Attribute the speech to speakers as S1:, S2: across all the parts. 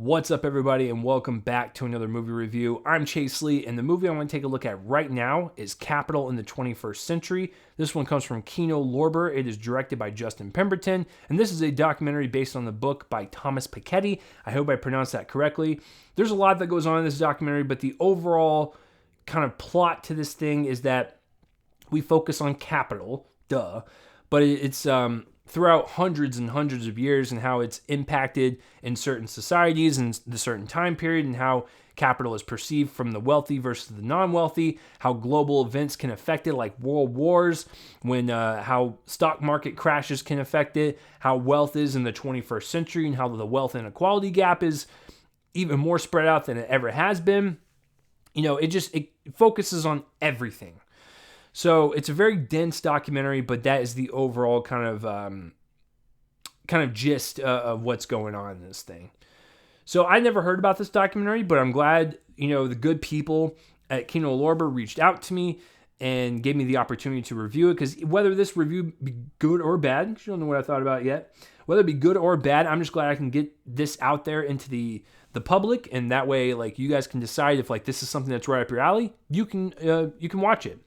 S1: What's up, everybody, and welcome back to another movie review. I'm Chase Lee, and the movie I want to take a look at right now is Capital in the 21st Century. This one comes from Kino Lorber. It is directed by Justin Pemberton, and this is a documentary based on the book by Thomas Piketty. I hope I pronounced that correctly. There's a lot that goes on in this documentary, but the overall kind of plot to this thing is that we focus on capital, but it's throughout hundreds and hundreds of years and how it's impacted in certain societies and the certain time period and how capital is perceived from the wealthy versus the non-wealthy, how global events can affect it like world wars, how stock market crashes can affect it, how wealth is in the 21st century and how the wealth inequality gap is even more spread out than it ever has been. You know, it focuses on everything. So it's a very dense documentary, but that is the overall kind of gist of what's going on in this thing. So I never heard about this documentary, but I'm glad, the good people at Kino Lorber reached out to me and gave me the opportunity to review it, because whether this review be good or bad, because you don't know what I thought about it yet, whether it be good or bad, I'm just glad I can get this out there into the public, and that way, like, you guys can decide if this is something that's right up your alley. You can watch it.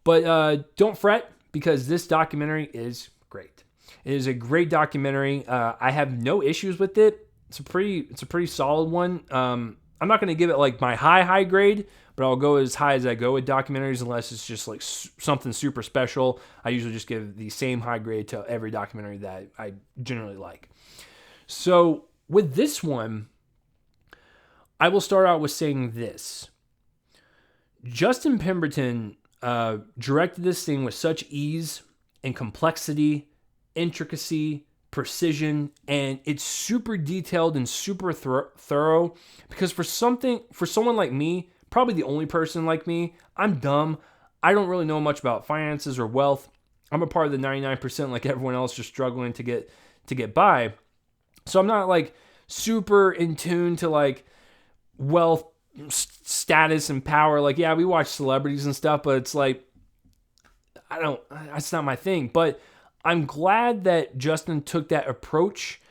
S1: But don't fret, because this documentary is great. It is a great documentary. I have no issues with it. It's a pretty solid one. I'm not going to give it my high grade, but I'll go as high as I go with documentaries unless it's just something super special. I usually just give the same high grade to every documentary that I generally like. So with this one, I will start out with saying this. Justin Pemberton directed this thing with such ease and complexity, intricacy, precision, and it's super detailed and super thorough, because for someone like me, probably the only person like me, I'm dumb. I don't really know much about finances or wealth. I'm a part of the 99% like everyone else, just struggling to get by. So I'm not super in tune to wealth, status, and power. We watch celebrities and stuff, but it's that's not my thing. But I'm glad that Justin took that approach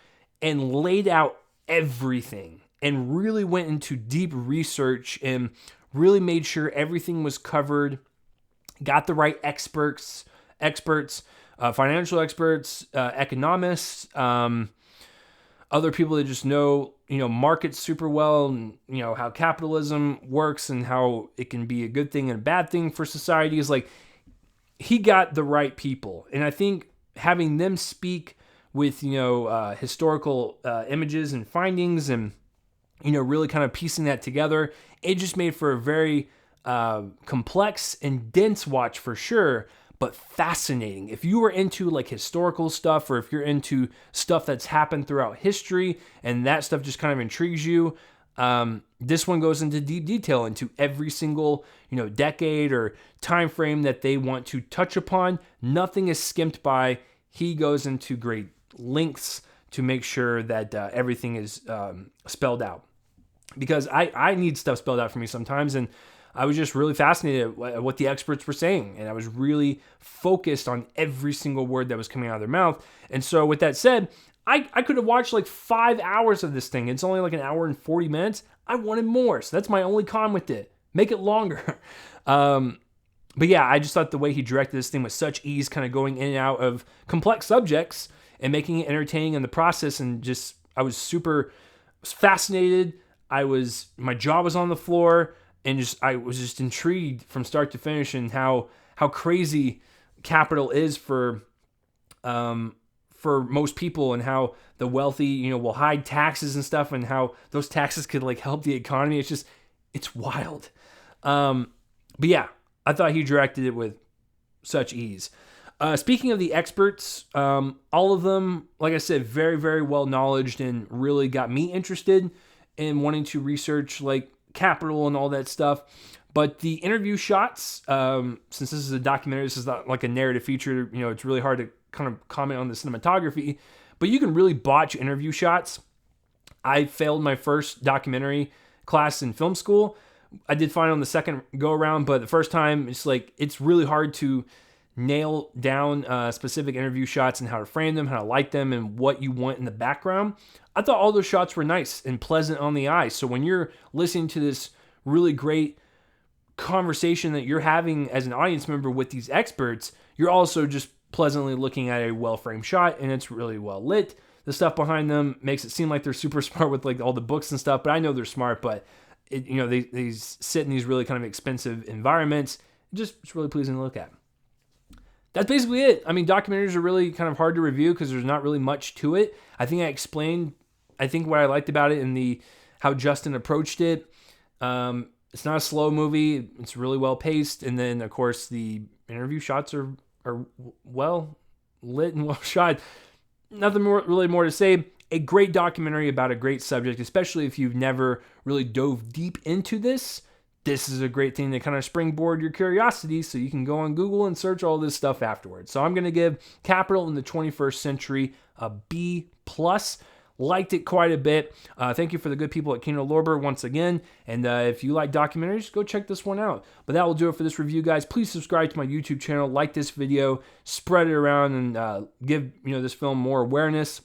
S1: and laid out everything and really went into deep research and really made sure everything was covered, got the right experts, financial experts, economists, other people that just know, markets super well, and, how capitalism works and how it can be a good thing and a bad thing for society. Is he got the right people. And I think having them speak with, historical images and findings and, really kind of piecing that together, it just made for a very complex and dense watch for sure, but fascinating. If you were into historical stuff, or if you're into stuff that's happened throughout history and that stuff just kind of intrigues you, this one goes into deep detail into every single decade or time frame that they want to touch upon. Nothing is skimped by. He goes into great lengths to make sure that everything is spelled out, because I need stuff spelled out for me sometimes, and I was just really fascinated at what the experts were saying, and I was really focused on every single word that was coming out of their mouth. And so with that said, I could have watched 5 hours of this thing. It's only an hour and 40 minutes. I wanted more, so that's my only con with it. Make it longer. But yeah, I just thought the way he directed this thing with such ease, kind of going in and out of complex subjects and making it entertaining in the process, and just I was fascinated. My jaw was on the floor. And I was just intrigued from start to finish, and how crazy capital is for most people, and how the wealthy, will hide taxes and stuff, and how those taxes could help the economy. It's wild. But yeah, I thought he directed it with such ease. Speaking of the experts, all of them, like I said, very, very well knowledged, and really got me interested in wanting to research capital and all that stuff. But the interview shots, since this is a documentary, this is not a narrative feature, it's really hard to kind of comment on the cinematography, but you can really botch interview shots. I failed my first documentary class in film school. I did fine on the second go around, but the first time it's really hard to nail down specific interview shots and how to frame them, how to light them, and what you want in the background. I thought all those shots were nice and pleasant on the eye. So when you're listening to this really great conversation that you're having as an audience member with these experts, you're also just pleasantly looking at a well-framed shot, and it's really well lit. The stuff behind them makes it seem like they're super smart with like all the books and stuff, but I know they're smart, but they sit in these really kind of expensive environments. It's really pleasing to look at. That's basically it. I mean, documentaries are really kind of hard to review because there's not really much to it. I think I explained, what I liked about it in how Justin approached it. It's not a slow movie. It's really well paced. And then, of course, the interview shots are well lit and well shot. Nothing more to say. A great documentary about a great subject, especially if you've never really dove deep into this. This is a great thing to kind of springboard your curiosity so you can go on Google and search all this stuff afterwards. So I'm going to give Capital in the 21st Century a B+. Liked it quite a bit. Thank you for the good people at Kino Lorber once again. And if you like documentaries, go check this one out. But that will do it for this review, guys. Please subscribe to my YouTube channel, like this video, spread it around, and give this film more awareness.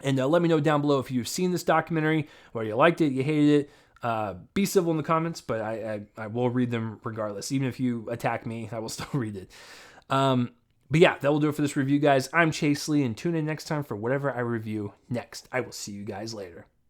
S1: And let me know down below if you've seen this documentary, whether you liked it, you hated it. Be civil in the comments, but I will read them regardless. Even if you attack me, I will still read it. But yeah, that will do it for this review, guys. I'm Chase Lee, and tune in next time for whatever I review next. I will see you guys later.